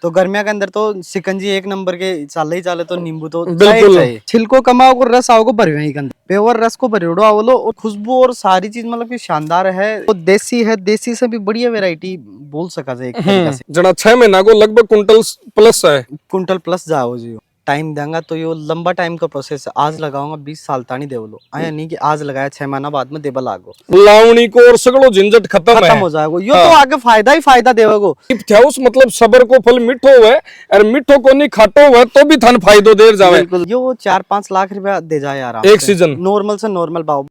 तो गर्मिया के अंदर तो शिकंजी एक नंबर के चाले ही चाले, तो नींबू तो बिल्कुल। चाहिए। छिलको कमाओ को रस आओ को भरवे ही कंद प्योर रस को भरियोड़ो आवलो, और खुशबू और सारी चीज मतलब कि शानदार है। वो देसी है, देसी से भी बढ़िया वैरायटी बोल सका जाए एक तरीका से। जना 6 महीना को लगभग कुंटल प्लस है। कुंटल प्लस जाओ जी। टाइम देंगा तो यो लंबा टाइम का प्रोसेस है। आज लगाऊंगा 20 साल तानी देवलो आया नहीं कि आज लगाया 6 महीना बाद में देबल लागो लावणी को और सगड़ो झंझट खत्म है, हो जाएगा। यो तो आगे फायदा ही फायदा देवेगो। थ्याउस मतलब सबर को फल मिठो हुए और मिठो को नहीं खाटो हुए तो भी थान फायदो देर जावे। बिल्कुल, यो 4-5 लाख रुपया दे जाए आराम एक सीजन नॉर्मल से नॉर्मल भाव।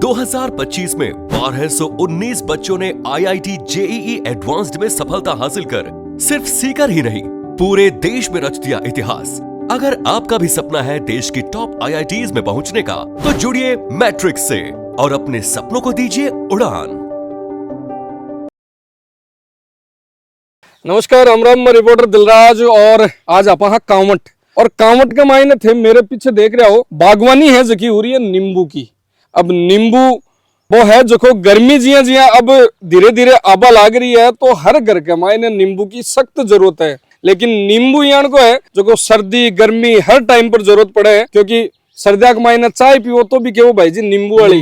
2025 में 1219 बच्चों ने IIT JEE एडवांस्ड में सफलता हासिल कर सिर्फ सीकर ही नहीं पूरे देश में रच दिया इतिहास। अगर आपका भी सपना है देश की टॉप IITs में पहुंचने का, तो जुड़िए मैट्रिक्स से और अपने सपनों को दीजिए उड़ान। नमस्कार, राम राम, मैं रिपोर्टर दिलराज और आज आप कांवट और कांवट के मायने थे मेरे पीछे देख रहे हो बागवानी है जकी हो रही है नींबू की। अब नींबू वो है जो गर्मी जिया जिया अब धीरे धीरे आबा लाग रही है, तो हर घर के मायने नींबू की सख्त जरूरत है। लेकिन नींबू यान को है जो सर्दी गर्मी हर टाइम पर जरूरत पड़े है, क्योंकि सर्दिया के मायने चाय पियो तो भी केवो भाई जी नींबू वाली,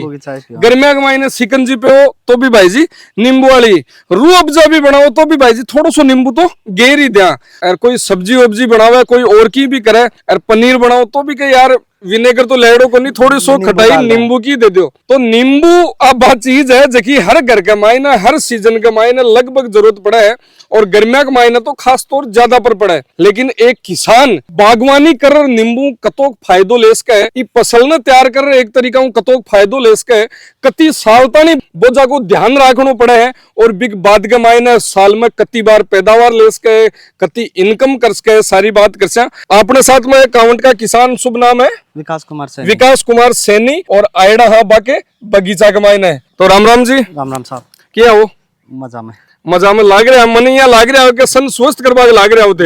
गर्मिया के मायने शिकंजी पियो तो भी भाई जी नींबू वाली, रूह अफ़ज़ा भी बनाओ तो भी भाई जी थोड़ा सो नींबू तो गेर ही दिया। और कोई सब्जी वब्जी बनावे कोई और की भी करे, और पनीर बनाओ तो भी कहीं यार विनेगर तो लेड़ो को नहीं, थोड़ी सो खटाई नींबू की दे दो। तो नींबू अब बात चीज है जबकि हर घर के मायने हर सीजन के मायने लगभग जरूरत पड़ा है, और गर्मिया के मायने तो खास तौर ज्यादा पर पड़ा है। लेकिन एक किसान बागवानी कर नींबू कतोक फायदो ले सके, फसल ने तैयार कर एक तरीका कतोक फायदो ले सके, कति साल तानी बोझा को ध्यान रखना पड़े है, और बिग बाद के मायने साल में कति बार पैदावार ले सके, कति इनकम कर सके, सारी बात कर सके। अपने साथ में कांवट का किसान, शुभ नाम है विकास कुमार सैनी और आयडा हा बाके बगीचा के मायने। तो राम राम जी। राम राम साहब। क्या हो मजा में लाग रहा है, मन यहाँ लाग रहा है कि सन स्वस्थ करवा के लाग रहे होते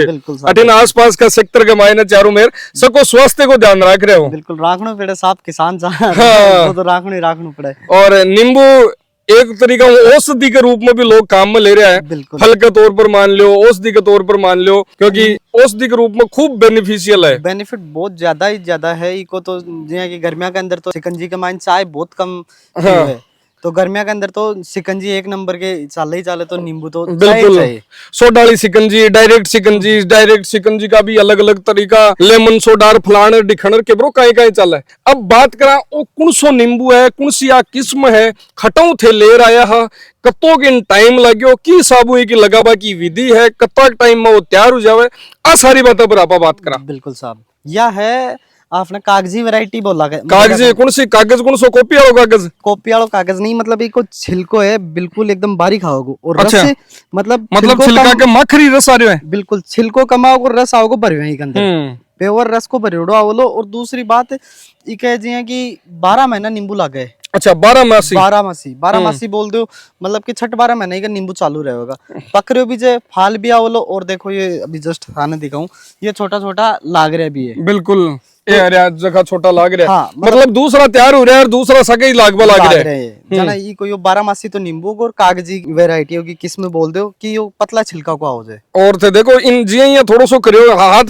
अठिन आसपास का सेक्टर के मायने चारों मेर सबको स्वास्थ्य को ध्यान रख रहे हो। बिल्कुल राखना पड़े साहब, किसान तो राखना पड़े। और नींबू एक तरीका औषधि के रूप में भी लोग काम में ले रहे हैं, फल के तौर पर मान लो, औषधि के तौर पर मान लो, क्योंकि औषधि के रूप में खूब बेनिफिशियल है। बेनिफिट बहुत ज्यादा ही ज्यादा है इको तो। कि गर्मिया के अंदर तो शिकंजी के माइन चाय बहुत कम है, तो गर्मिया के अंदर तो शिकंजी एक नंबर के चाले ही चाले, तो नींबू तो बिल्कुल चाहिए। सोडाली शिकंजी, डायरेक्ट शिकंजी का भी अलग अलग तरीका, लेमन सोडार फलाने डिखनर के ब्रो कहीं कहीं चल है। अब बात करा वो कौन सो नींबू है, कौन सी किस्म है, खटाऊ थे लेर आया है, कतो किन टाइम लगे, की साबु की लगावा की विधि है, कत्ता टाइम में वो तैयार हो जावे, आ सारी बातों पर आप बात करा। बिल्कुल साहब, यह है आपने कागजी वैरायटी बोला। कागजी कौन सी कागज, कौन सो कॉपी वालो कागज? कॉपी वालो कागज नहीं, मतलब एक छिलको है बिल्कुल एकदम बारीक आओगे, और रस अच्छा। मतलब छिलका के मखरी रस आ रहे हैं। बिल्कुल छिलको कमाओ को रस आओगे भरवे ही अंदर प्योर रस को भरियोड़ो आवलो। और दूसरी बात ये जी कि 12 महीना नींबू लागे। अच्छा, 12 मासी बोल दो, मतलब कि 6-12 महीने का नींबू चालू रहेगा। पकड़ो भी जे फाल भी आवलो, और देखो ये अभी जस्ट खाने दिखाऊं, ये छोटा छोटा लाग रहा भी है। बिल्कुल जगह छोटा लाग रहा है। हाँ, मतलब दूसरा तैयार हो रहा है और दूसरा सके लाग रहा है। जना ये कोई 12 मासी तो नींबू और कागजी वैरायटी होगी, किस्म बोल दो कि यो पतला छिलका को हो जाए। और थे देखो इन जी ये थोड़ा सो करियो, हाथ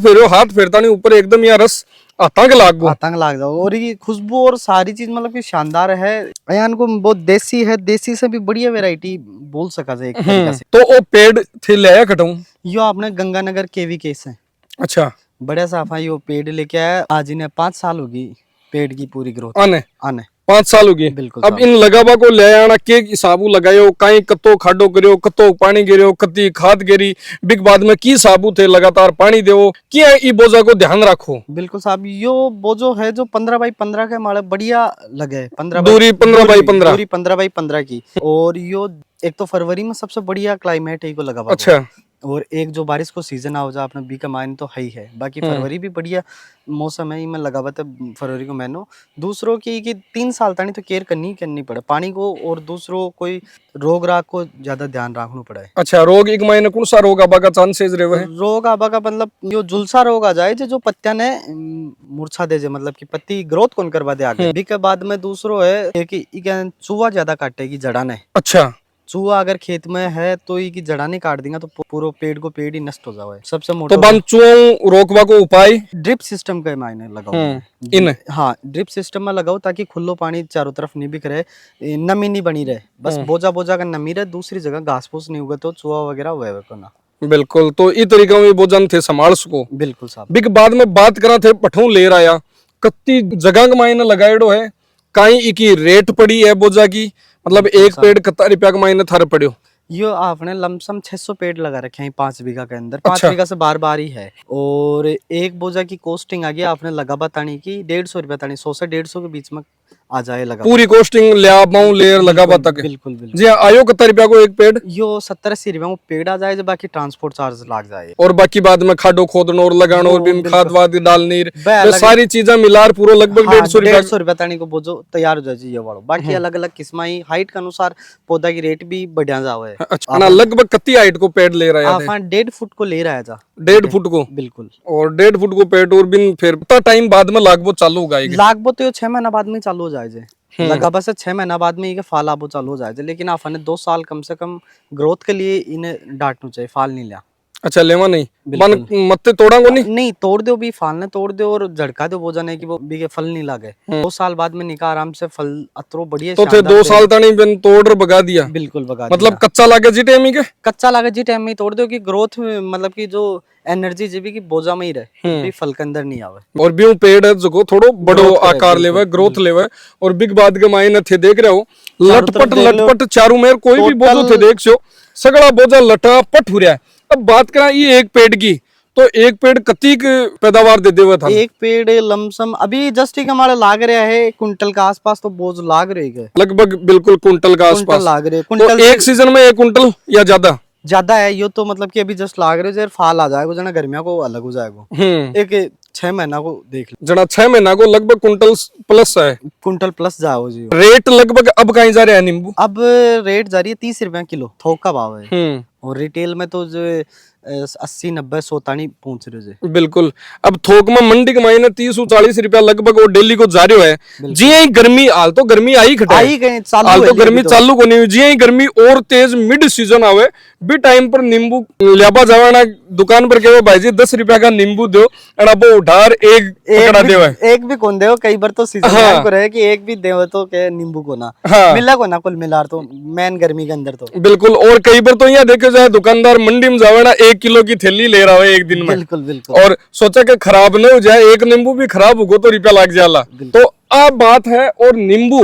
फेरता नहीं ऊपर एकदम या रस आतंक लाग जाओ। और ये खुशबू और सारी चीज मतलब कि शानदार है। यान को बहुत देसी है, देसी से भी बढ़िया वैरायटी बोल सका जाए एक तरीका से। तो वो पेड़ थे ले कटाऊं, यो आपने गंगानगर केवी केस है। अच्छा, बड़ा साफा यो पेड़ लेके आया, आज इन्हें 5 साल होगी पेड़ की पूरी ग्रोथ आने 5 साल होगी। बिल्कुल। अब इन लगावा को ले आना के हिसाबू लगायो, कहीं कतो खाडो करियो, कतो पानी गिरियो, कति खाद गिरी, बिग बाद में की साबू थे लगातार पानी देवो, क्या ई बोझा को ध्यान रखो। बिल्कुल साहब, यो बोझो है जो 15x15 के माले बढ़िया लगे, 15 दूरी 15x15 की। और यो एक तो फरवरी में सबसे बढ़िया क्लाइमेट है को लगा। अच्छा। और एक जो बारिश को सीजन आ जा अपने बी का मायने तो है ही है, बाकी फरवरी भी बढ़िया मौसम है, में लगा हुआ था फरवरी को महीनों। दूसरों की 3 साल तक तो केयर करनी पड़े पानी को, और दूसरों कोई रोग राग को ज्यादा ध्यान रखना पड़े। अच्छा, रोग एक महीने कौन सा रोग आबा का चांसेस रहे है? रोग आबा का मतलब यो झुलसा रोग आ जाए जो पत्तियां ने मूर्छा दे, मतलब कि पत्ती ग्रोथ कौन करवा दे आगे। बी के बाद में दूसरो है कि चूहा ज्यादा काटेगी जड़ा ने। अच्छा, चूहा अगर खेत में है तो ये की जड़ा नहीं काट देगा तो पूरा पेड़ को पेड़ ही नष्ट हो जाओ है सबसे मोटा। तो बांचुओं रोकवा को उपाय ड्रिप सिस्टम के मायने लगाओ इन हाँ ड्रिप सिस्टम में लगाओ ताकि खुल्लो पानी चारों तरफ नहीं बिक रहे, नमी नहीं बनी रहे, बस बोझा बोझा का नमी रहे, दूसरी जगह घास फूस नहीं उगे तो चूहा वगैरह वह को ना। बिल्कुल, तो इस तरीका में भोजन थे संभाल सको। बिल्कुल साहब। बिक बाद में बात करा थे पठू ले आया कत्ती जगह के मायने लगाएडो है काई इकी रेट पड़ी है बोझा की, मतलब एक पेड़ कितना रुपया के मायने थारे पड़ियो? यो आपने लमसम 600 पेड़ लगा रखे हैं 5 बीघा के अंदर। 5 बीघा से बार ही है और एक बोझा की कॉस्टिंग आ गई आपने लगा बतानी की 150 रुपया तानी, 100 से 150 के बीच में आ जाए लगा पूरी कॉस्टिंग लिया पाऊं लेयर लगा तक। बिल्कुल बिल्कुल जी आयो कितना रुपया को एक पेड़? यो 70-80 रुपया में पेड़ आ जाए, बाकी ट्रांसपोर्ट चार्ज लाग जाए और बाकी बाद में खाडो खोदनो और लगानो और बिन खाद वाद डालनी सारी चीजें मिलार पूरा लगभग 150 रुपया तानी को बोझो तैयार हो जाए ये वालो। बाकी अलग अलग किस्म ही हाइट के अनुसार पौधा की रेट भी बढ़िया जावे। अच्छा, लगभग कितनी हाइट को पेड़ ले रहा है? 1.5 फुट को ले रहा है जा। 1.5 फुट को? बिल्कुल। और 1.5 फुट को पेड़ और बिन फिर कितना टाइम बाद में लागबो चालू होगा? लागबो तो 6 महीना बाद में चालू हो जाए लगा बस 6 महीना बाद में ये फाल आबो चालू हो जाए, लेकिन आपने 2 साल कम से कम ग्रोथ के लिए इन्हें डांटना चाहिए, फाल नहीं लिया। अच्छा लेवा नहीं मन मत्ते तोड़ांगो नहीं तोड़ दो भी, फाल ने तोड़ दो और झड़का दो बोझा नहीं कि वो भी फल नहीं लागे। 2 साल बाद में निकाह आराम से फल अतरो बढ़िया तो थे 2 साल तक बिन तोड़ बगा दिया? बिल्कुल बगा मतलब कच्चा लागे जी टाइम के? कच्चा लागे जी टाइम में तोड़ दो कि ग्रोथ मतलब की जो एनर्जी जीवी की बोझा में ही रहे, भी फल के अंदर नहीं आवे। और ब्यू पेड़ है जो थोड़ो बड़ो आकार लेवे, ग्रोथ लेवे और बिग बाद के मायने थे देख रहे हो लटपट चारू मेर कोई भी बोझो थे देख सो सगड़ा बोझा लटापट हो रहा है। अब बात करा ये एक पेड़ की, तो एक पेड़ कत्ती पैदावार दे देवा था? एक पेड़ लमसम अभी जस्ट ही हमारा लाग रहा है कुंटल का आसपास, तो बोझ लाग रही है लगभग बिल्कुल कुंटल का आसपास लाग रहे। तो एक सीजन में 1 कुंटल या ज्यादा है यो तो मतलब कि अभी जस्ट लाग रहे फाल आ जाएगा जना गर्मियों को अलग हो जाएगा। एक 6 महीना को देख जना 6 महीना को लगभग कुंटल प्लस है, कुंटल प्लस जाओ जी। रेट लगभग अब कहीं जा रहा है नींबू? अब रेट जा रही है 30 रुपया किलो, थोक का भाव है और रिटेल में तो जो 80-90-100 तानी पहुंच रहे हैं। बिल्कुल। अब थोक में मंडी के मायने 30-40 रुपया लगभग वो डेली को जा रहे है। जी ही गर्मी हाल तो गर्मी आई खटा हाल तो गर्मी चालू को नहीं, जी ही गर्मी और तेज मिड सीजन आवे भी टाइम पर नींबू लियाबा जावाना दुकान पर कहो भाई जी 10 रुपया का नींबू दो और अब उठार एक पकड़ा देवा, एक भी कौन देव कई बार तो सीजन को रहे कि एक भी देव तो के नींबू को ना मिला को ना कुल मिलार तो मैन गर्मी के अंदर तो बिल्कुल। और कई बार तो यहाँ देखे जाए दुकानदार मंडी में जावाना 1 किलो की थैली ले रहा है एक दिन में। बिल्कुल बिल्कुल। और सोचा कि खराब न हो जाए, एक नींबू भी खराब होगा तो रुपया लग जाला। तो अब बात है और नींबू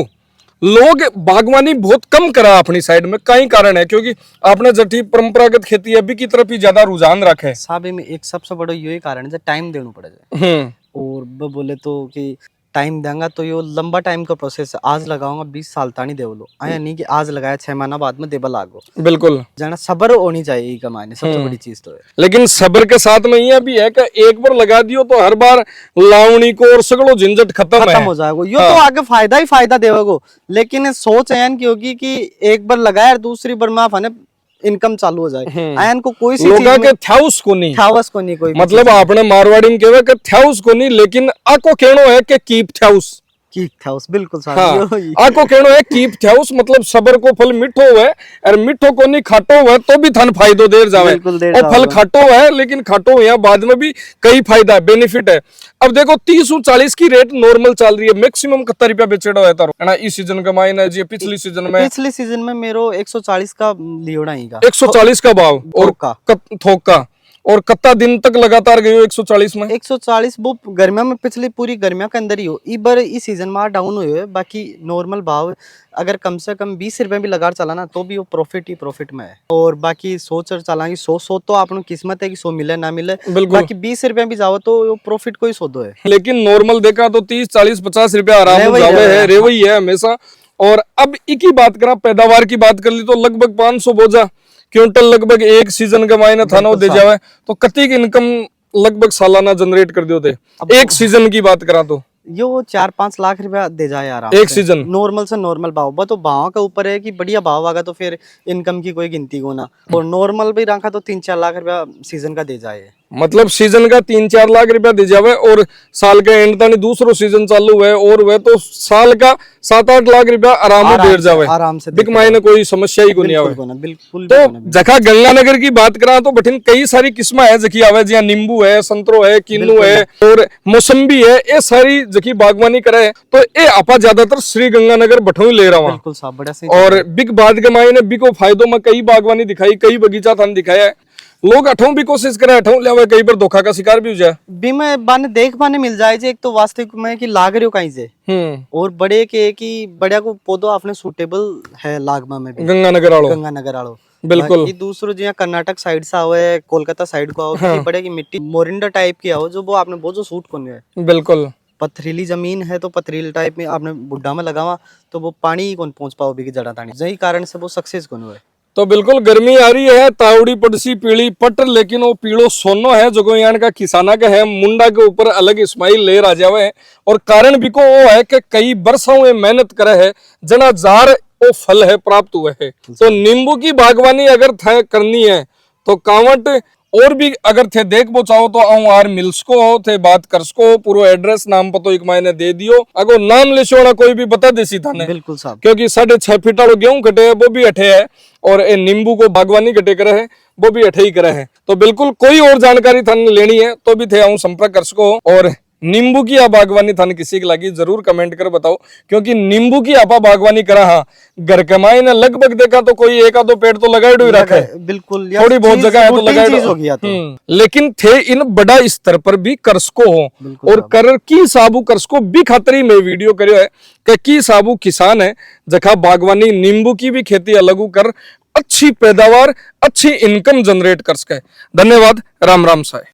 लोग बागवानी बहुत कम करा अपनी साइड में, कई कारण है क्योंकि आपने जटी परंपरागत खेती अभी की तरफ ही ज्यादा रुझान रखा है। साहब में एक सबसे बड़ा यही कारण है टाइम देना पड़ जाए। और बोले तो कि टाइम देंगा तो ये लंबा टाइम का प्रोसेस है, आज लगाऊंगा 20 साल तानी दे लो आया नहीं कि आज लगाया 6 महीना बाद में देबा लागो। बिल्कुल जाना सब्र होनी चाहिए कमाने सबसे बड़ी चीज तो है। लेकिन सब्र के साथ में ये भी है कि एक बार लगा दियो तो हर बार लावणी को और सगड़ो झंझट खत्म हो जाएगा। यो तो आगे फायदा ही फायदा देगा, लेकिन सोच ऐन की होगी कि एक बार लगाया दूसरी बार माफ है इनकम चालू हो जाए। आयन को कोई सी लोगा के थ्याउस को नहीं कोई मतलब आपने मारवाड़ी में कहवे के थ्याउस को नहीं, लेकिन आको कहनो है कि कीप थ्याउस। बिल्कुल आको कहनो है कीप थ्याउस मतलब सबर को फल मिठो है और मिठो को नहीं खाटो है तो भी थन फायदो देर जावे और फल खाटो है लेकिन खाटो यहाँ बाद में भी कई फायदा बेनिफिट है। अब देखो 30-40 की रेट नॉर्मल चल रही है, मैक्सिमम कितना रुपया बेचेड़ा है तारो इस सीजन का मायने जी? पिछली सीजन में मेरो 140 का लियोड़ा ही का 140 का भाव और थोक का और कितना दिन तक लगातार गई हो 140 में? 140 वो गर्मियों में पिछली पूरी गर्मियों के अंदर ही हो, इबर इस सीजन में डाउन हुए है। बाकी नॉर्मल भाव अगर कम से कम 20 रुपए भी लगा चला ना तो भी वो प्रॉफिट ही प्रॉफिट में है। और बाकी सोच चला 100 तो आपको किस्मत है कि 100 मिले ना मिले, बाकी 20 रुपए भी जाओ तो प्रॉफिट को ही सौदो है। लेकिन नॉर्मल देखा तो 30-40-50 रुपया आराम है रेवई है हमेशा। और अब एक ही बात करा पैदावार की बात कर ली तो लगभग 500 बोझा क्विंटल लगभग एक सीजन के मायने थाना दे जावे तो कति की इनकम लगभग सालाना जनरेट कर दो थे एक सीजन की बात करा तो यो 4-5 लाख रुपया दे जाए आराम एक सीजन नॉर्मल से नॉर्मल भाव। तो भाव के ऊपर है कि बढ़िया भाव आगा तो फिर इनकम की कोई गिनती को ना, और नॉर्मल भी रखा तो 3-4 लाख रुपया सीजन का दे जाए। मतलब सीजन का 3-4 लाख रुपया दी जावे और साल के एंड तक दूसरो सीजन चालू है और वह तो साल का 7-8 लाख रुपया आराम से दे जावे, आराम से बिक मायने कोई समस्या ही को नहीं आवे। बिल्कुल तो जखा गंगानगर की बात करा तो बठिन कई सारी किस्म है जकी आवे, जिया नींबू है, संतरो है, किन्नू है और मौसम्बी है, ये सारी जकी बागवानी करे तो ये आपा ज्यादातर श्री गंगानगर बठों ही ले रहा हूँ। बिल्कुल साहब, बड़ा सही। और बिग बाद के मायने बिको फायदों में कई बागवानी दिखाई, कई बगीचा थान दिखाया है, लोग अठों भी कोशिश करे अठों ले आवे, कई बार धोखा का शिकार भी हो जाए। भी में बाने देख पाने मिल जाए जे, एक तो वास्तविक में कि लाग रहे हो कहीं से, और बड़े के कि बढ़िया को पौधो आपने सूटेबल है लागमा में भी, गंगानगर आलो, गंगानगर आलो बिल्कुल। बाकी दूसरो जिया कर्नाटक साइड से आओ, कोलकाता साइड को आओ, कि बड़े की मिट्टी मोरिंडा टाइप की आओ, जो वो आपने बहुत जो सूट को नहीं है। बिल्कुल पथरीली जमीन है तो पथरीली टाइप में आपने बुड्ढा में लगावा तो वो पानी ही कौन पहुंच पाओ भी जड़ा तानी, यही कारण से वो सक्सेस कौन हुए। तो बिल्कुल गर्मी आ रही है, तावड़ी पड़सी पीली पट, लेकिन वो पीलो सोनो है जो यहाँ का किसाना का है, मुंडा के ऊपर अलग इस्माइल लेर आ जावे है। और कारण भी को वो है कि कई बरसों में मेहनत करे है, जना जार वो फल है प्राप्त हुए है। तो नींबू की बागवानी अगर थे करनी है तो कांवट और भी अगर थे देख बो चाहो तो आऊं आर मिल्स को हो थे बात कर सको, पूरा एड्रेस नाम पतो एक मायने दे दियो, अगो नाम ले छोड़ा कोई भी बता देसी थाने। बिल्कुल साहब, क्योंकि 6.5 फीट वालों गेहूं कटे है वो भी अठे है, और ए नींबू को बागवानी कटे करे है वो भी अठे ही करे है। तो बिल्कुल कोई और जानकारी थाने लेनी है तो भी थे आऊं संपर्क कर सको। और नींबू की आप बागवानी थाने किसी की लगी जरूर कमेंट कर बताओ, क्योंकि नींबू की आपा बागवानी करा हाँ घर कमाई ने लगभग देखा तो कोई एक आधो पेड़ तो लगाए ही रखे, बिल्कुल थोड़ी बहुत जगह है तो लगाए हो गया तो। लेकिन थे इन बड़ा स्तर पर भी करसको हो और कर की साबू करसको भी खातरी में वीडियो करियो है कि की साबू किसान है जखा बागवानी नींबू की भी खेती अलग कर अच्छी पैदावार अच्छी इनकम जनरेट कर सके। धन्यवाद, राम राम साय।